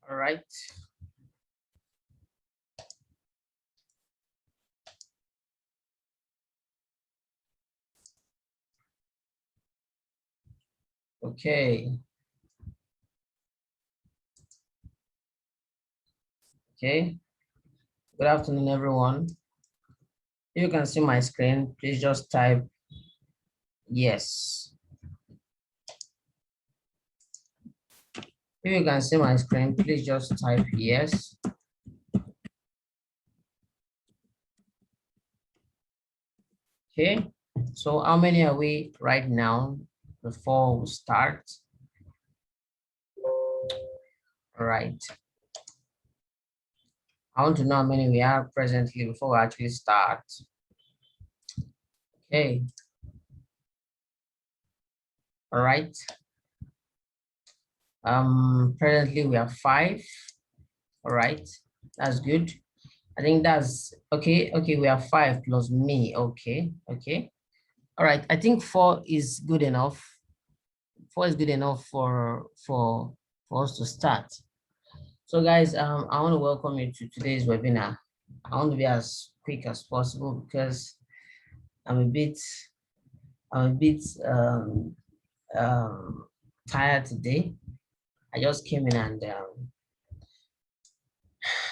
All right. Okay. Okay. Good afternoon, everyone. If you can see my screen, please just type yes. If you can see my screen, please just type yes. Okay. So how many are we right now before we start? All right. I want to know how many we are presently before we actually start. Okay. All right. Presently we are 5. All right. That's good. I think that's okay. Okay, we are 5 plus me. Okay. Okay. All right. I think 4 is good enough. 4 is good enough for us to start. So guys, I want to welcome you to today's webinar. I want to be as quick as possible because I'm a bit tired today. I just came in and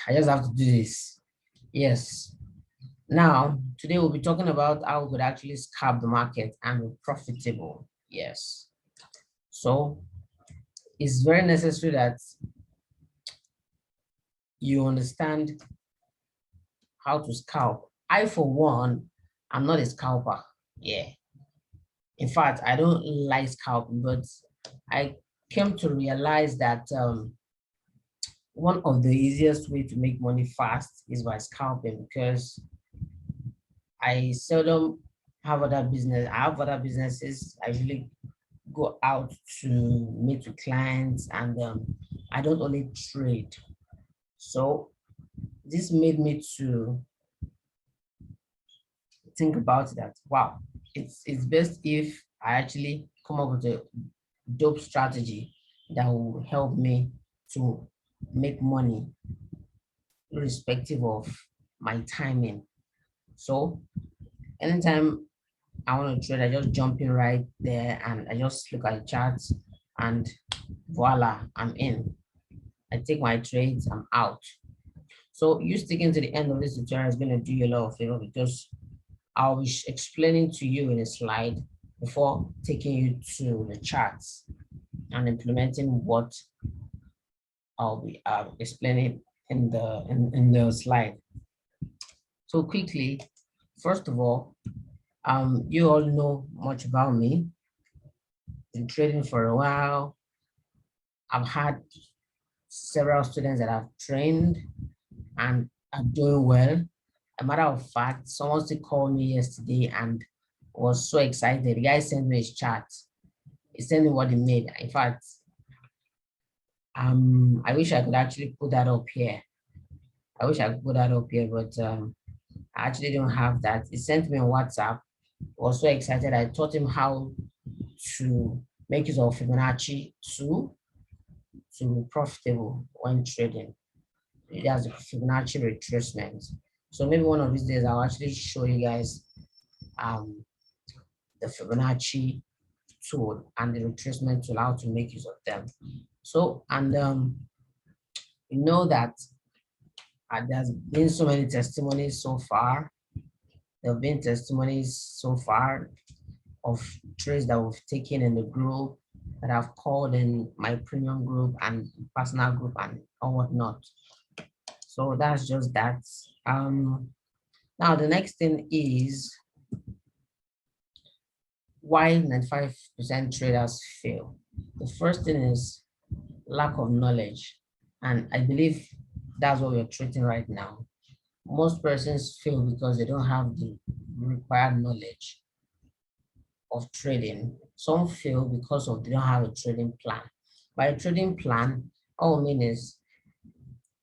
I just have to do this. Yes. Now, today we'll be talking about how we could actually scalp the market and be profitable. Yes. So it's very necessary that you understand how to scalp. I, for one, I'm not a scalper. Yeah. In fact, I don't like scalping, but I came to realize that one of the easiest way to make money fast is by scalping, because I seldom have other business. I have other businesses. I usually go out to meet with clients, and I don't only trade. So this made me to think about that. Wow, it's best if I actually come up with a dope strategy that will help me to make money irrespective of my timing. So anytime I want to trade, I just jump in right there and I just look at the charts and voila, I'm in. I take my trades, I'm out. So you sticking to the end of this tutorial is going to do you a lot of favor, because I'll be explaining to you in a slide before taking you to the charts and implementing what I'll be explaining in the slide. So quickly, first of all, you all know much about me. Been trading for a while. I've had several students that I've trained and are doing well. A matter of fact, someone still called me yesterday and was so excited. The guy sent me his chart. He sent me what he made. In fact, I wish I could actually put that up here. I wish I could put that up here, but I actually don't have that. He sent me on WhatsApp. Was so excited. I taught him how to make use of Fibonacci to be profitable when trading. It has a Fibonacci retracement. So maybe one of these days I'll actually show you guys the Fibonacci tool and the retracement tool, how to make use of them. So, and you know that there's been so many testimonies so far. There have been testimonies so far of trades that we've taken in the group, that I've called in my premium group and personal group and whatnot. So that's just that. Now the next thing is why 95% traders fail. The first thing is lack of knowledge, and I believe that's what we're treating right now. Most persons fail because they don't have the required knowledge of trading. Some fail because they don't have a trading plan. By a trading plan, all I mean is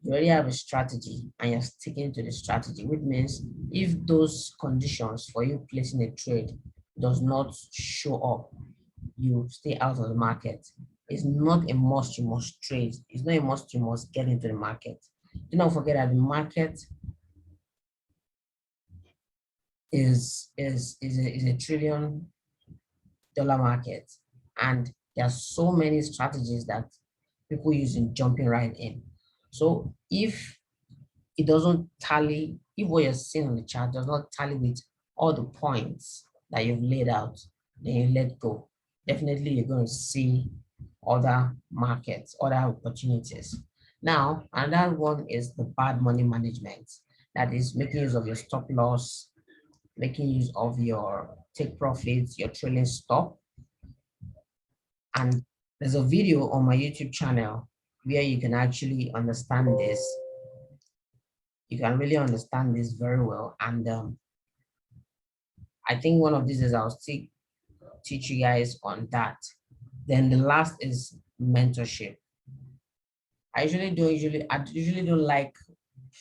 you already have a strategy and you're sticking to the strategy, which means if those conditions for you placing a trade does not show up, you stay out of the market. It's not a must you must trade. It's not a must you must get into the market. Do not forget that the market is a $1 trillion market, and there are so many strategies that people use in jumping right in. So if it doesn't tally, if what you're seeing on the chart does not tally with all the points that you've laid out, then you let go. Definitely you're going to see other markets, other opportunities. Now, another one is the bad money management. That is making use of your stop loss, making use of your take profits, your trailing stop. And there's a video on my YouTube channel where you can actually understand this. You can really understand this very well. And I think one of these is I'll still teach you guys on that. Then the last is mentorship. I usually don't like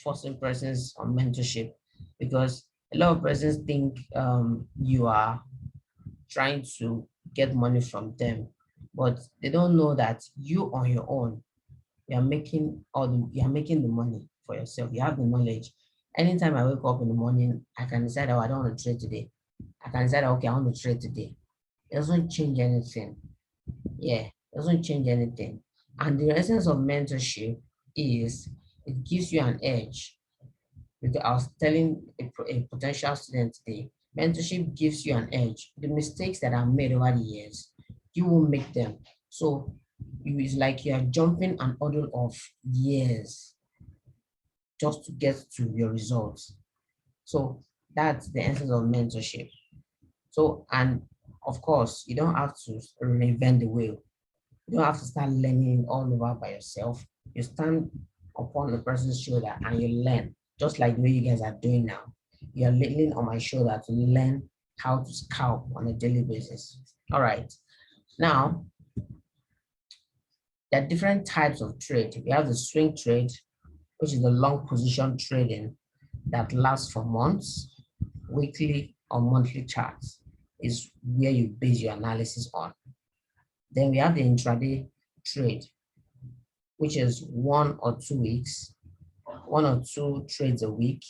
forcing persons on mentorship, because a lot of persons think you are trying to get money from them, but they don't know that you on your own, you are making the money for yourself. You have the knowledge. Anytime I wake up in the morning, I can decide, oh, I don't want to trade today. I can decide, okay, I want to trade today. It doesn't change anything. Yeah, it doesn't change anything. And the essence of mentorship is it gives you an edge. Because I was telling a potential student today, mentorship gives you an edge. The mistakes that are made over the years, you will make them. So it's like you are jumping an hurdle of years just to get to your results. So that's the essence of mentorship. So, and of course, you don't have to reinvent the wheel. You don't have to start learning all over by yourself. You stand upon the person's shoulder and you learn, just like the way you guys are doing now. You're leaning on my shoulder to learn how to scalp on a daily basis. All right. Now, there are different types of trade. We have the swing trade, which is the long position trading that lasts for months, weekly or monthly charts, is where you base your analysis on. Then we have the intraday trade, which is 1 or 2 weeks, 1 or 2 trades a week.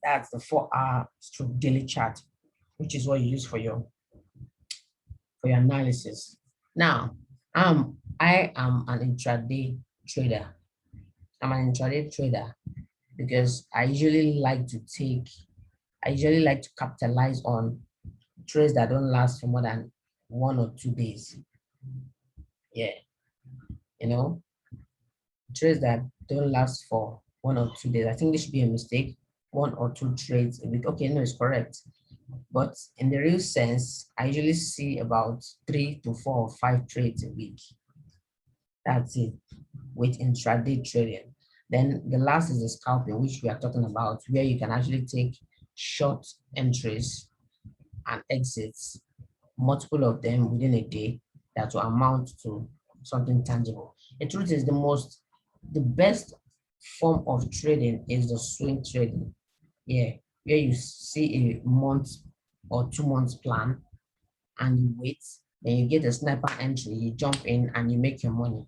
That's the 4-hour daily chart, which is what you use for your analysis. Now, I am an intraday trader. I'm an intraday trader because I usually like to capitalize on trades that don't last for more than 1 or 2 days. Yeah, you know, trades that don't last for 1 or 2 days. I think this should be a mistake. 1 or 2 trades a week. Okay, no, it's correct. But in the real sense, I usually see about 3 to 4 or 5 trades a week. That's it with intraday trading. Then the last is the scalping, which we are talking about, where you can actually take short entries and exits, multiple of them within a day, that will amount to something tangible. The truth is the best form of trading is the swing trading. Yeah, where you see a month or 2 months plan and you wait, then you get a sniper entry, you jump in and you make your money.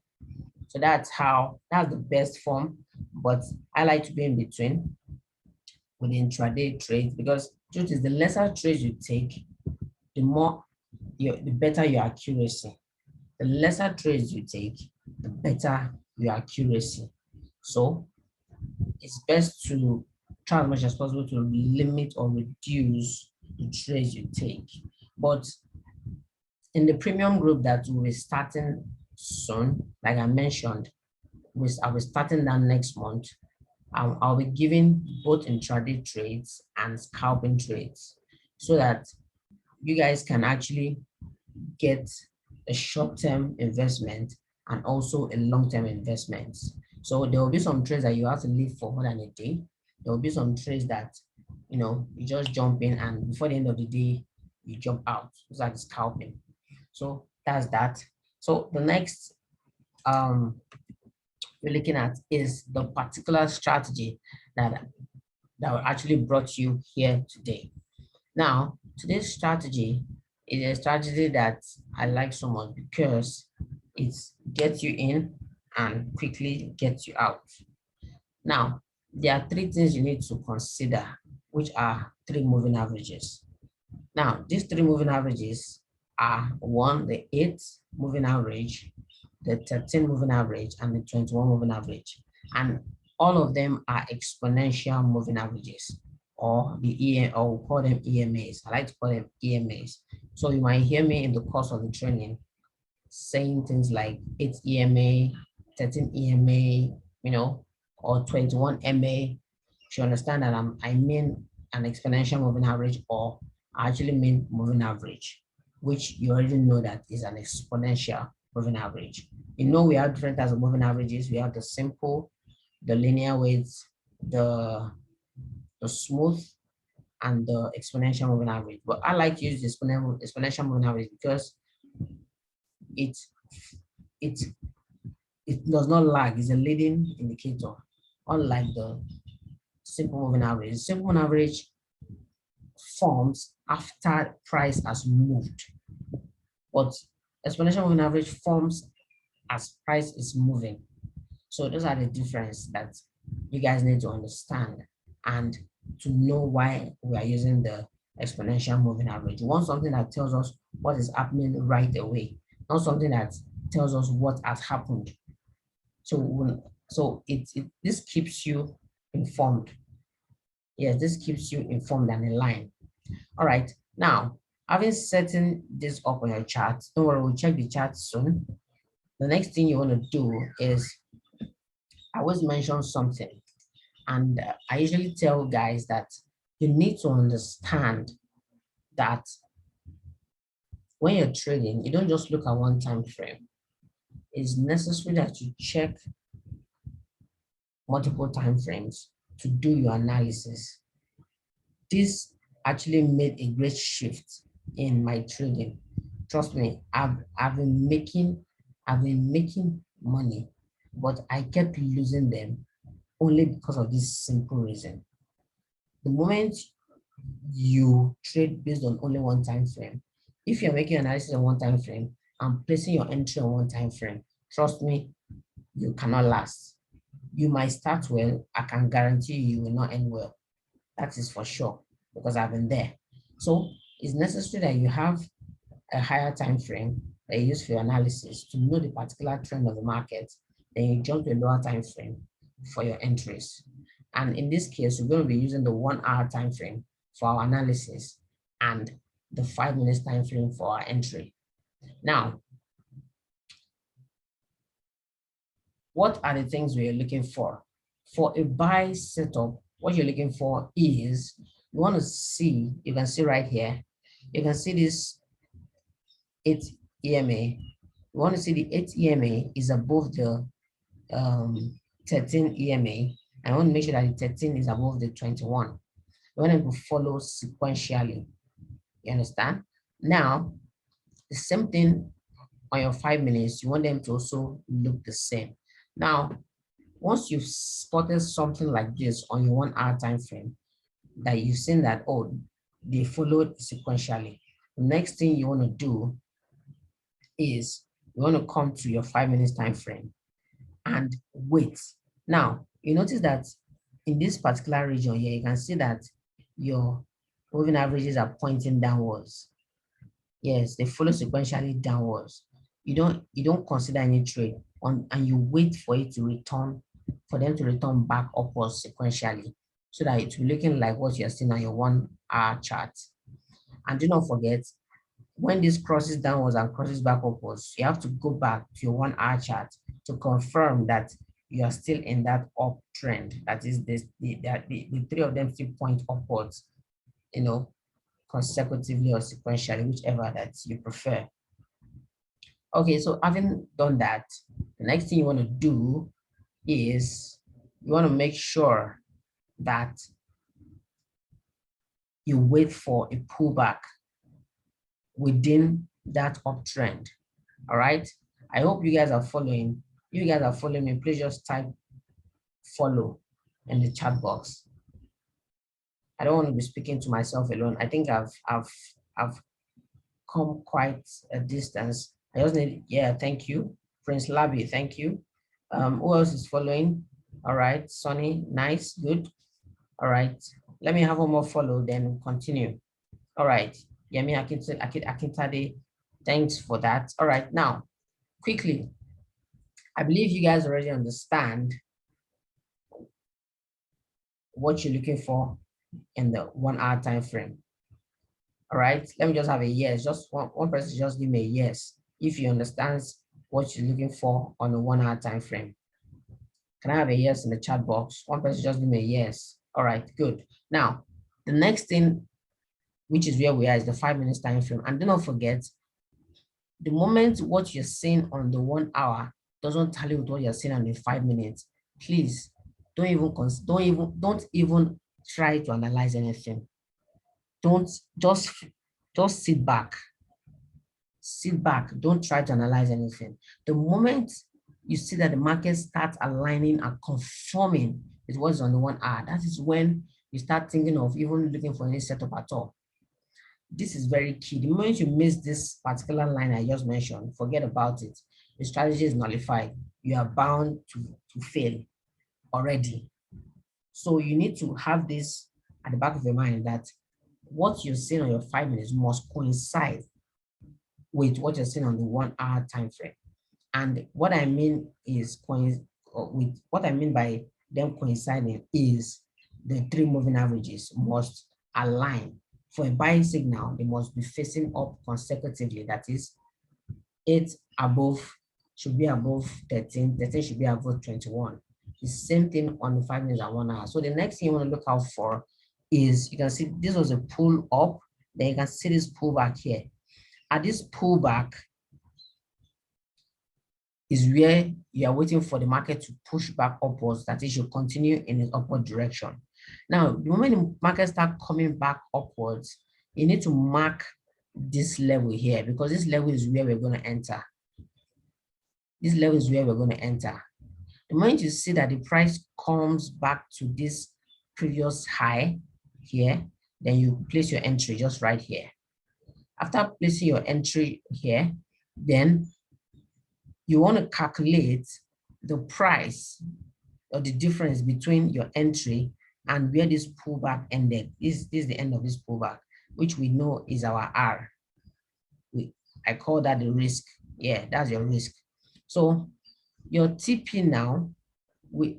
So that's the best form, but I like to be in between with the intraday trades, because truth is the lesser trades you take, the better your accuracy. The lesser trades you take, the better your accuracy. So it's best to try as much as possible to limit or reduce the trades you take. But in the premium group that will be starting soon, like I mentioned, I'll be starting that next month. I'll be giving both intraday trades and scalping trades so that you guys can actually get a short-term investment and also a long-term investment. So there will be some trades that you have to leave for more than a day. There will be some trades that you just jump in and before the end of the day you jump out. It's like scalping. So that's that. So the next we're looking at is the particular strategy that actually brought you here today. Now, today's strategy It's a strategy that I like so much because it gets you in and quickly gets you out. Now, there are three things you need to consider, which are three moving averages. Now, these three moving averages are one, the 8 moving average, the 13 moving average, and the 21 moving average. And all of them are exponential moving averages, or or we call them EMAs. I like to call them EMAs. So you might hear me in the course of the training saying things like 8 EMA, 13 EMA, or 21 MA. If you understand that I mean an exponential moving average, or I actually mean moving average, which you already know that is an exponential moving average. We have different types of moving averages. We have the simple, the linear weights, the smooth, and the exponential moving average. But I like to use the exponential moving average because it it it does not lag. It's a leading indicator, unlike the simple moving average. Simple moving average forms after price has moved, but exponential moving average forms as price is moving. So those are the difference that you guys need to understand and to know why we are using the exponential moving average. We want something that tells us what is happening right away, not something that tells us what has happened. So this keeps you informed. Yes, this keeps you informed and aligned. All right. Now, having setting this up on your chart, don't worry, we'll check the chart soon. The next thing you want to do is, I always mention something, and I usually tell guys that you need to understand that when you're trading, you don't just look at one time frame. It's necessary that you check multiple time frames to do your analysis. This actually made a great shift in my trading. Trust me, I've been making money, but I kept losing them only because of this simple reason. The moment you trade based on only one time frame, if you're making analysis on one time frame and placing your entry on one time frame, trust me, you cannot last. You might start well, I can guarantee you will not end well. That is for sure, because I've been there. So it's necessary that you have a higher time frame that you use for your analysis to know the particular trend of the market. Then you jump to a lower time frame for your entries. And in this case, we're going to be using the 1 hour time frame for our analysis and the 5 minutes time frame for our entry. Now, what are the things we are looking for? For a buy setup, what you're looking for is, you want to see, you can see right here, you can see this 8 EMA. You want to see the 8 EMA is above the 13 EMA. I want to make sure that the 13 is above the 21. You want them to follow sequentially. You understand? Now, the same thing on your 5 minutes, you want them to also look the same. Now, once you've spotted something like this on your 1 hour time frame, that you've seen that, oh, they followed sequentially, the next thing you want to do is you want to come to your 5 minutes time frame and wait. Now, you notice that in this particular region here, you can see that your moving averages are pointing downwards. Yes, they follow sequentially downwards. You don't consider any trade and you wait for it to return, for them to return back upwards sequentially, so that it's looking like what you're seeing on your 1 hour chart. And do not forget, when this crosses downwards and crosses back upwards, you have to go back to your 1 hour chart to confirm that you are still in that uptrend. That is the three of them still point upwards, consecutively or sequentially, whichever that you prefer. Okay, so having done that, the next thing you want to do is you want to make sure that you wait for a pullback within that uptrend. All right. I hope you guys are following. If you guys are following me, please just type follow in the chat box. I don't want to be speaking to myself alone. I think I've come quite a distance. I just need, yeah, thank you. Prince Labby, thank you. Who else is following? All right, Sonny, nice, good. All right, let me have one more follow, then continue. All right, Yemi Akintade, thanks for that. All right, now, quickly, I believe you guys already understand what you're looking for in the 1 hour time frame. All right, let me just have a yes. Just one person just give me a yes if he understands what you're looking for on a 1 hour time frame. Can I have a yes in the chat box? One person just give me a yes. All right, good. Now, the next thing, which is where we are, is the 5 minutes time frame. And do not forget, the moment what you're seeing on the 1 hour doesn't tally with what you're seeing on the 5 minutes, please don't even try to analyze anything. Don't just sit back. Sit back. Don't try to analyze anything. The moment you see that the market starts aligning and conforming with what's on the 1 hour, that is when you start thinking of even looking for any setup at all. This is very key. The moment you miss this particular line I just mentioned, forget about it. The strategy is nullified. You are bound to fail already. So you need to have this at the back of your mind that what you're seeing on your 5 minutes must coincide with what you're seeing on the 1 hour time frame. And what I mean is with what I mean by them coinciding is the 3 moving averages must align. For a buying signal, they must be facing up consecutively. That is, 8 above should be above 13, 13 should be above 21. The same thing on the 5 minutes and 1 hour. So the next thing you want to look out for is, you can see this was a pull up, then you can see this pullback here. At this pullback is where you are waiting for the market to push back upwards, that it should continue in its upward direction. Now, the moment the market starts coming back upwards, you need to mark this level here, because this level is where we're going to enter. This level is where we're going to enter. The moment you see that the price comes back to this previous high here, then you place your entry just right here. After placing your entry here, then you want to calculate the price or the difference between your entry and where this pullback ended. This is the end of this pullback, which we know is our R. I call that the risk. Yeah, that's your risk. So your TP now,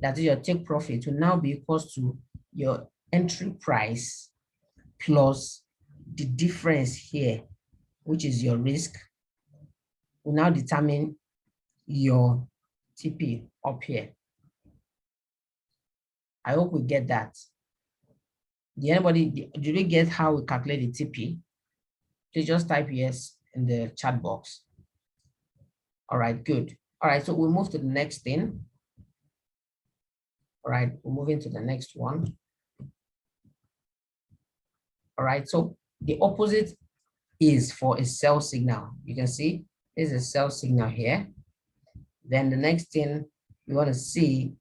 that is your take profit, will now be equals to your entry price plus the difference here, which is your risk, will now determine your TP up here. I hope we get that. Did we get how we calculate the TP? Please just type yes in the chat box. All right, good. All right, so we'll move to the next thing. All right, we're moving to the next one. All right, so the opposite is for a sell signal. You can see there's a sell signal here. Then the next thing we want to see,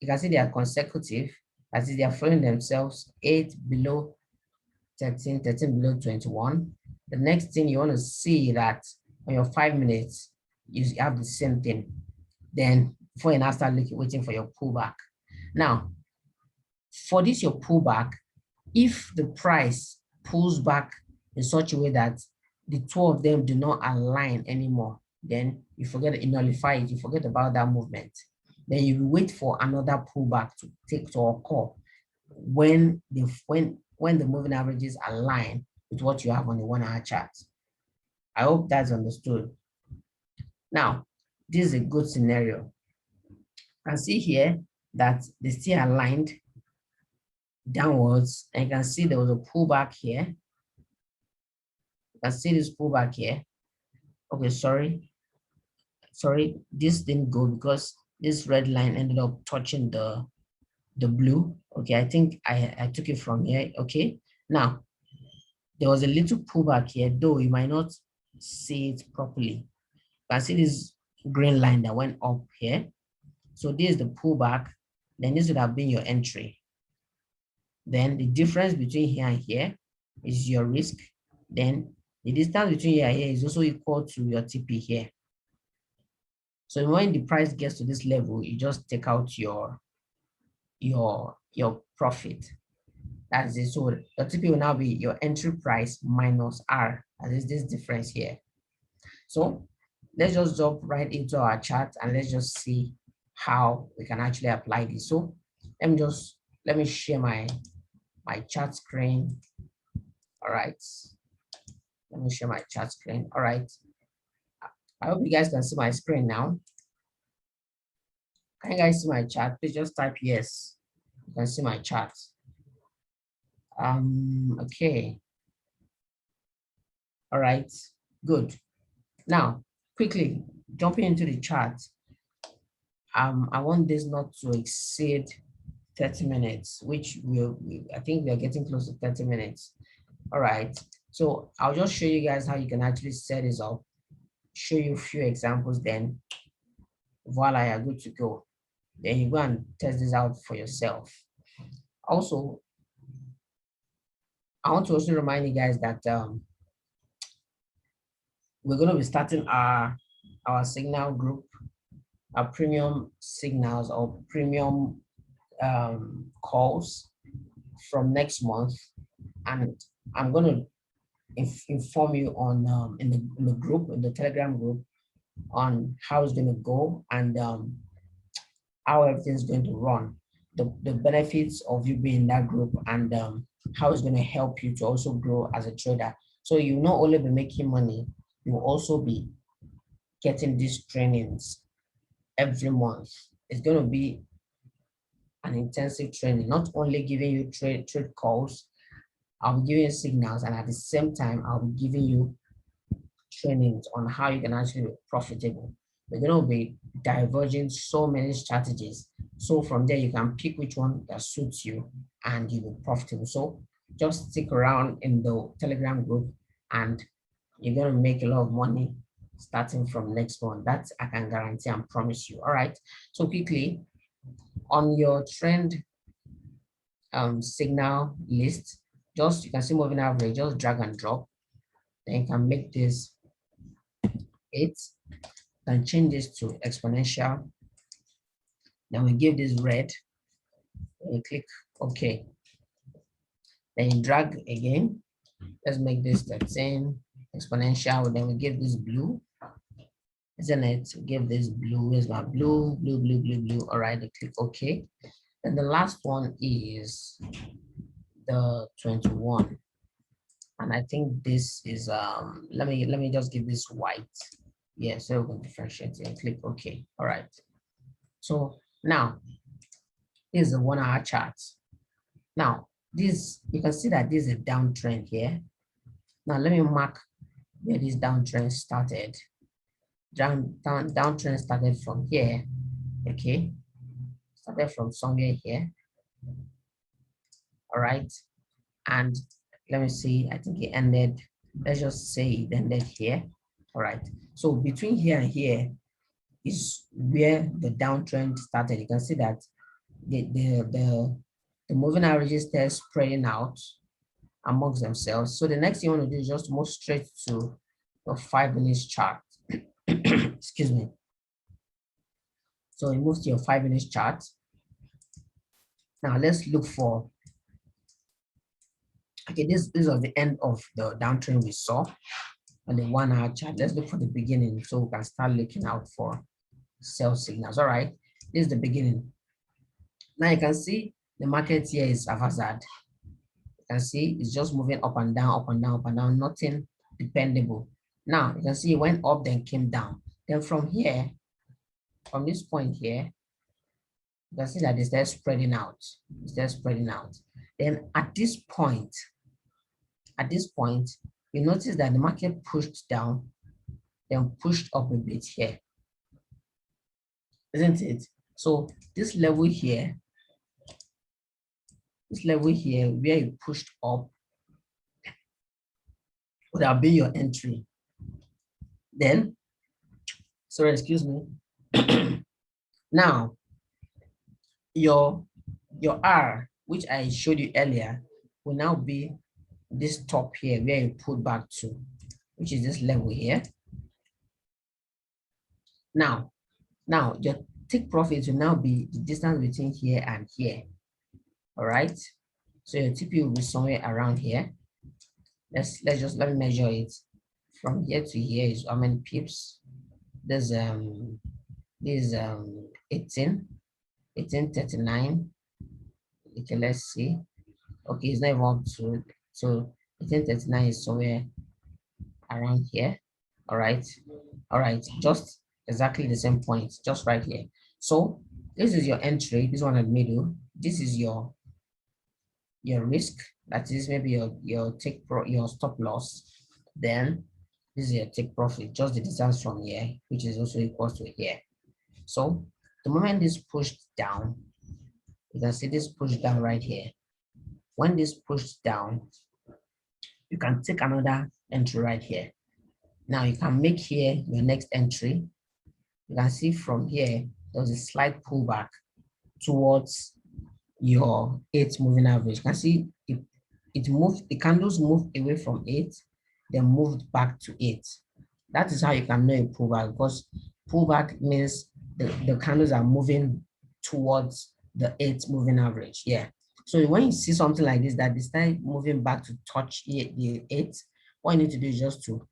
you can see they are consecutive, as if they are following themselves, 8 below 13, 13 below 21. The next thing you want to see that on your 5 minutes, you have the same thing. Then before you now start waiting for your pullback. Now, for this your pullback, if the price pulls back in such a way that the two of them do not align anymore, then you forget, you nullify it, you forget about that movement. Then you wait for another pullback to occur when the moving averages align with what you have on the 1 hour chart. I hope that's understood. Now, this is a good scenario. You can see here that they still aligned downwards, and you can see there was a pullback here. You can see this pullback here. Okay, sorry, this didn't go because this red line ended up touching the blue. Okay, I think I took it from here. Okay, now there was a little pullback here, though you might not see it properly. You can see this green line that went up here. So this is the pullback. Then this would have been your entry. Then the difference between here and here is your risk. Then The distance between here and here is also equal to your TP here. So when the price gets to this level, you just take out your profit. That's it. So your TP will now be your entry price minus R, as is this difference here. So let's just jump right into our chart and let's just see how we can actually apply this. So let me share my chart screen. All right. Let me share my chat screen. All right. I hope you guys can see my screen now. Can you guys see my chat? Please just type yes. You can see my chat. Okay. All right. Good. Now, quickly jumping into the chat. I want this not to exceed 30 minutes, which I think we are getting close to 30 minutes. All right. So I'll just show you guys how you can actually set this up, show you a few examples, then voila, you're good to go. Then you go and test this out for yourself. Also, I want to also remind you guys that we're going to be starting our signal group, our premium signals or premium calls from next month. And I'm going to inform you on in the group, in the Telegram group, on how it's going to go and how everything's going to run, the benefits of you being in that group, and how it's going to help you to also grow as a trader. So you not only be making money, you will also be getting these trainings every month. It's going to be an intensive training, not only giving you trade calls, I'll be giving you signals, and at the same time, I'll be giving you trainings on how you can actually be profitable. We're going to be diverging so many strategies. So from there, you can pick which one that suits you and you will be profitable. So just stick around in the Telegram group and you're going to make a lot of money starting from next month. That I can guarantee and promise you. All right. So quickly, on your trend signal list, just you can see moving average, just drag and drop. Then you can make this 8, then change this to exponential. Then we give this red, and you click OK. Then you drag again. Let's make this 13 exponential. Then we give this blue, isn't it? We give this blue. Where's my blue? Blue, blue, blue, blue. All right, I click OK. And the last one is the 21. And I think this is let me just give this white. Yeah, so we can differentiate it and click OK. All right. So now this is a 1 hour chart. Now this, you can see that this is a downtrend here. Now let me mark where this downtrend started. Downtrend started from here. Okay, started from somewhere here. All right, and let me see, I think it ended, let's just say it ended here. All right, so between here and here is where the downtrend started. You can see that the moving averages they're spreading out amongst themselves. So the next thing you want to do is just move straight to the 5 minutes chart. Excuse me. So it moves to your 5 minutes chart. Now let's look for, okay, this is the end of the downtrend we saw on the 1 hour chart. Let's look for the beginning so we can start looking out for sell signals. All right, this is the beginning. Now you can see the market here is haphazard. You can see it's just moving up and down, up and down, up and down, nothing dependable. Now you can see it went up, then came down. Then from here, from this point here, you can see that it's there spreading out. It's there spreading out. Then at this point, you notice that the market pushed down, then pushed up a bit here, isn't it? So this level here where you pushed up would have been your entry. Then, sorry, excuse me. Now, your R, which I showed you earlier, will now be this top here where you pull back to. which is this level here. Now your take profit will now be the distance between here and here. All right. So your TP will be somewhere around here. Let me measure it. From here to here is how many pips? There's 1839. Okay, let's see. Okay, it's not even up to, so 1839 is somewhere around here. All right, just exactly the same point, just right here. So this is your entry, this one at middle. This is your risk, that is maybe your stop loss. Then this is your take profit, just the distance from here, which is also equal to here. So the moment this pushed down, you can see this pushed down right here. When this pushed down, you can take another entry right here. Now you can make here your next entry. You can see from here, there's a slight pullback towards your 8 moving average. You can see it moved, the candles moved away from 8, then moved back to 8. That is how you can know a pullback, because pullback means the candles are moving towards the 8 moving average. Yeah. So when you see something like this, that they start moving back to touch the 8, what you need to do is just to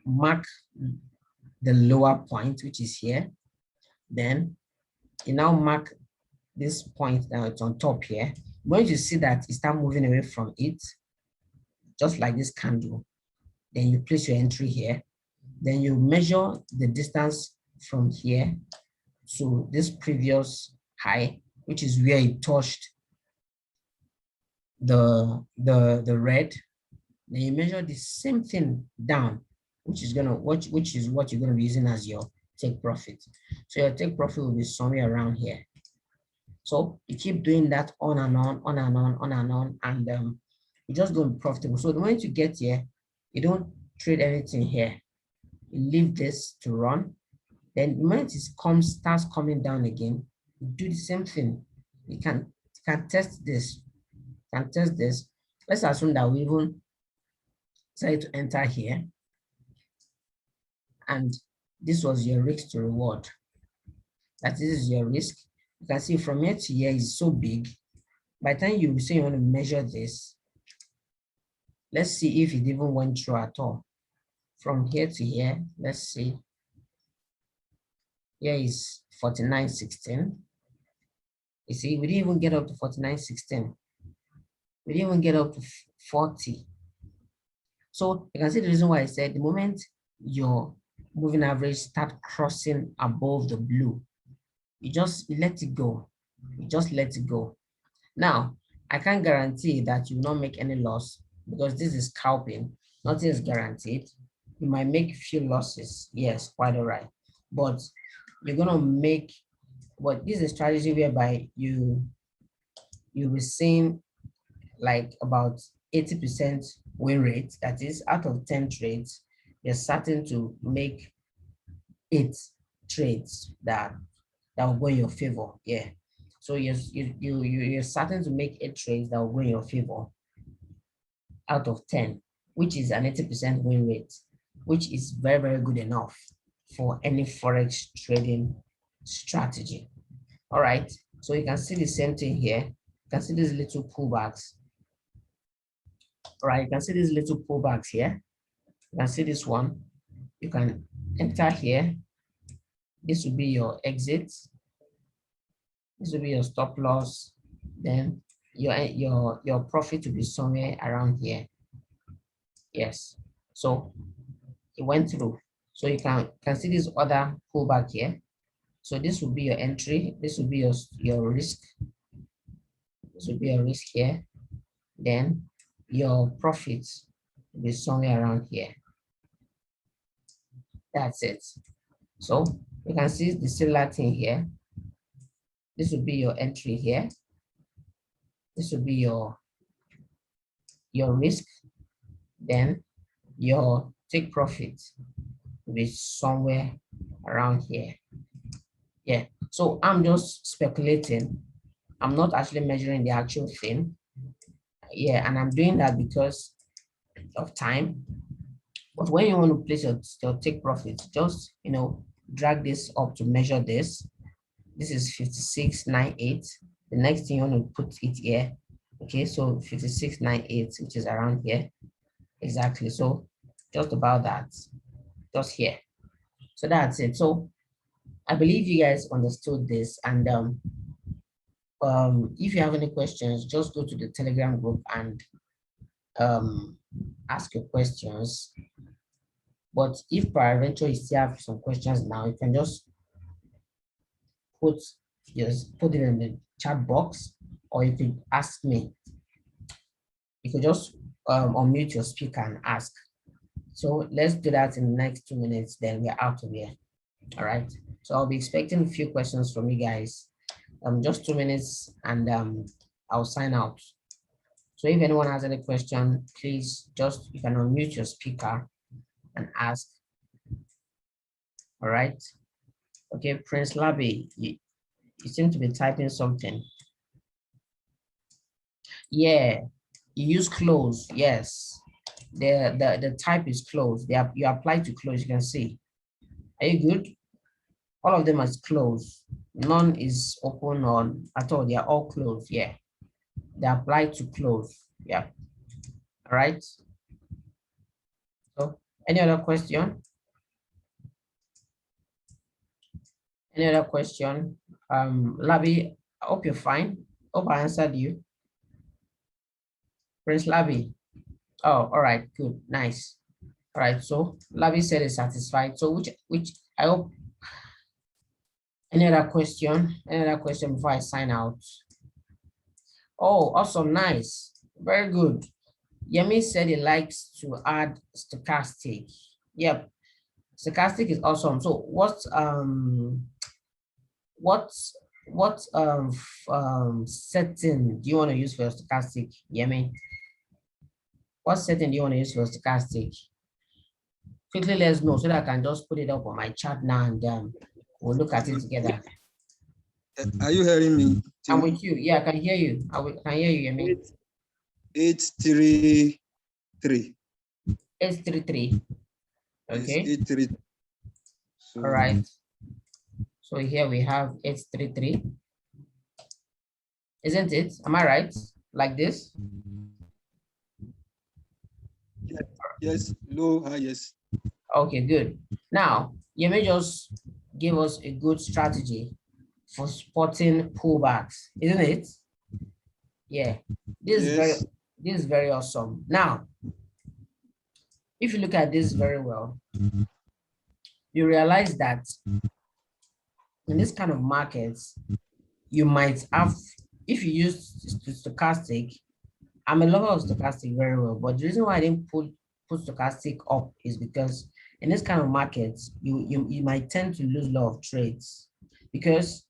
mark the lower point, which is here. Then you now mark this point now, it's on top here. When you see that it start moving away from it, just like this candle, then you place your entry here. Then you measure the distance from here to this previous high, which is where it touched the red. Then you measure the same thing down, which is what you're gonna be using as your take profit. So your take profit will be somewhere around here. So you keep doing that on and on, and you're just going to be profitable. So the moment you get here, you don't trade anything here. You leave this to run. Then the moment it starts coming down again, you do the same thing. You can test this. Let's assume that we even try to enter here, and this was your risk to reward. That is your risk. You can see from here to here is so big. By the time you say you want to measure this, let's see if it even went through at all. From here to here, let's see. Here is 49.16. You see, we didn't even get up to 49.16. We didn't even get up to 40. So you can see the reason why I said the moment your moving average start crossing above the blue, you let it go. You just let it go. Now, I can't guarantee that you will not make any loss, because this is scalping. Nothing is guaranteed. You might make few losses. Yes, quite all right. But you're gonna make, this is a strategy whereby you'll be seeing like about 80% win rate. That is, out of 10 trades, you're certain to make 8 trades that will go in your favor. Yeah. So you're starting to make 8 trades that will go in your favor out of 10, which is an 80% win rate, which is very, very good enough for any Forex trading strategy. All right. So you can see the same thing here. You can see these little pullbacks. All right. You can see these little pullbacks here. You can see this one. You can enter here. This will be your exit. This will be your stop loss. Then your profit will be somewhere around here. Yes. So it went through. So you can see this other pullback here. So this will be your entry. This will be your risk. This will be your risk here. Then your profits will be somewhere around here. That's it. So you can see the similar thing here. This will be your entry here. This will be your risk. Then your take profit will be somewhere around here. Yeah. So I'm just speculating. I'm not actually measuring the actual thing. Yeah, and I'm doing that because of time. But when you want to place your take profit, just drag this up to measure this. This is 56.98. The next thing you want to put it here. Okay, so 56.98, which is around here. Exactly. So just about that, just here. So that's it. So I believe you guys understood this. And if you have any questions, just go to the Telegram group and ask your questions. But if peradventure you still have some questions now, you can just put put it in the chat box, or you could ask me. You could just unmute your speaker and ask. So let's do that in the next 2 minutes, then we're out of here. All right. So I'll be expecting a few questions from you guys. Just 2 minutes, and I'll sign out. So if anyone has any question, please you can unmute your speaker and ask. All right. Okay, Prince Labby, you seem to be typing something. Yeah, you use close. Yes, the type is close. You apply to close. You can see. Are you good? All of them is closed. None is open on at all. They are all closed. Yeah, they apply to close. Yeah. All right. So, any other question? Any other question? Labby, I hope you're fine. Hope I answered you. Prince Labby. Oh, all right, good, nice. All right, so Labby said is satisfied. So which I hope. Any other question? Any other question before I sign out? Oh, awesome, nice, very good. Yemi said he likes to add stochastic. Yep, stochastic is awesome. So what setting do you want to use for stochastic, Yemi? What setting do you want to use for stochastic? Quickly let us know so that I can just put it up on my chat now, and we'll look at it together. Are you hearing me? I'm with you. Yeah, I can hear you. Can hear you, Yemi. 833. 833. Okay. Yes, 833. So, all right. So here we have 833. Isn't it? Am I right? Like this? yes, low, high, yes. Okay, good. Now, you may just give us a good strategy for spotting pullbacks, isn't it? Yeah, this is very awesome. Now, if you look at this very well, you realize that in this kind of markets, you might have, if you use stochastic, I'm a lover of stochastic very well, but the reason why I didn't put stochastic up is because in this kind of markets, you might tend to lose a lot of trades because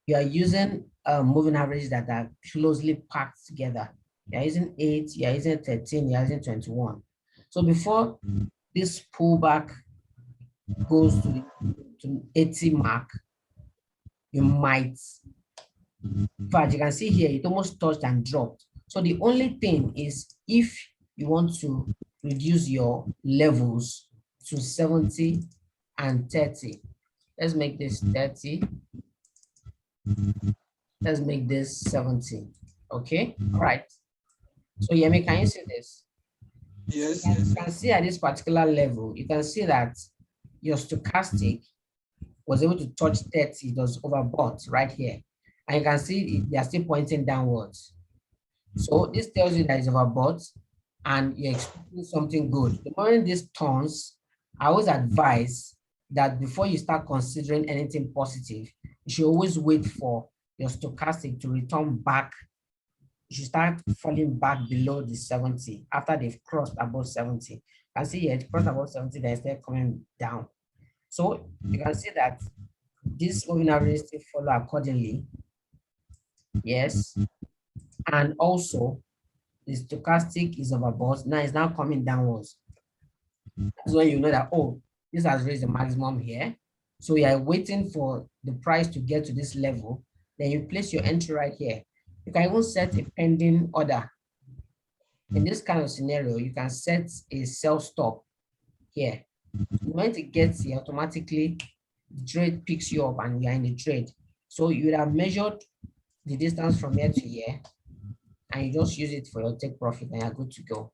you are using moving averages that are closely packed together. You're using 8, you're using 13, you're using 21. So before this pullback goes to 80 mark, you might, in fact, you can see here, it almost touched and dropped. So the only thing is if you want to reduce your levels to 70 and 30, let's make this 30. Let's make this 70. Okay, all right. So Yemi, can you see this? Yes, So you can see at this particular level, you can see that your stochastic was able to touch 30, it was overbought right here. And you can see they are still pointing downwards. So this tells you that it's overbought and you're expecting something good. The moment this turns, I always advise that before you start considering anything positive, you should always wait for your stochastic to return back. You should start falling back below the 70 after they've crossed above 70. You can see here, it crossed above 70, then they're coming down. So you can see that this moving average still follow accordingly. Yes. And also the stochastic is overbought. Now it's now coming downwards. That's when you know that, oh, this has reached the maximum here. So you are waiting for the price to get to this level. Then you place your entry right here. You can even set a pending order. In this kind of scenario, you can set a sell stop here. When it gets here, automatically the trade picks you up and you're in the trade. So you would have measured the distance from here to here, and you just use it for your take profit and you're good to go.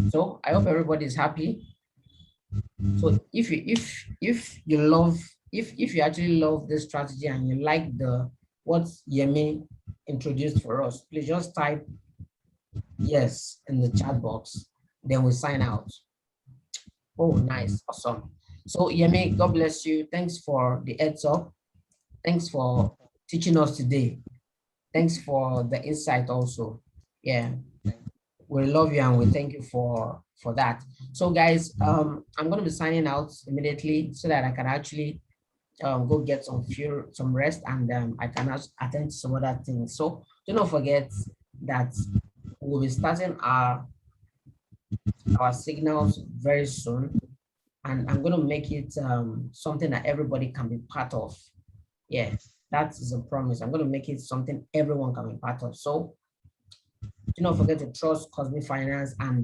So I hope everybody is happy. So if you actually love this strategy and you like the what Yemi introduced for us, please just type yes in the chat box. Then we sign out. Oh, nice, awesome. So Yemi, God bless you. Thanks for the heads up. Thanks for teaching us today. Thanks for the insight also. Yeah, we love you and we thank you for that. So guys, I'm going to be signing out immediately so that I can actually go get some rest, and I can attend to some other things. So do not forget that we'll be starting our signals very soon, and I'm going to make it something that everybody can be part of. Yeah, that is a promise. I'm going to make it something everyone can be part of. So do not forget to trust Cosmic Finance, and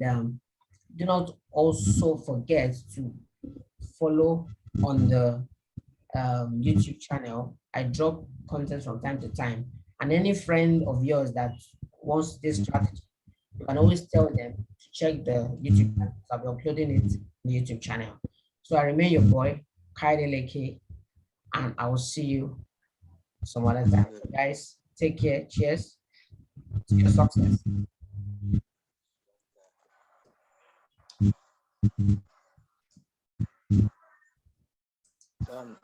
do not also forget to follow on the YouTube channel. I drop content from time to time, and any friend of yours that wants this strategy, you can always tell them to check the YouTube channel. I'll be uploading it on the YouTube channel. So I remain your boy, Kaide Leke, and I will see you some other time. So guys, take care. Cheers to your success. Done.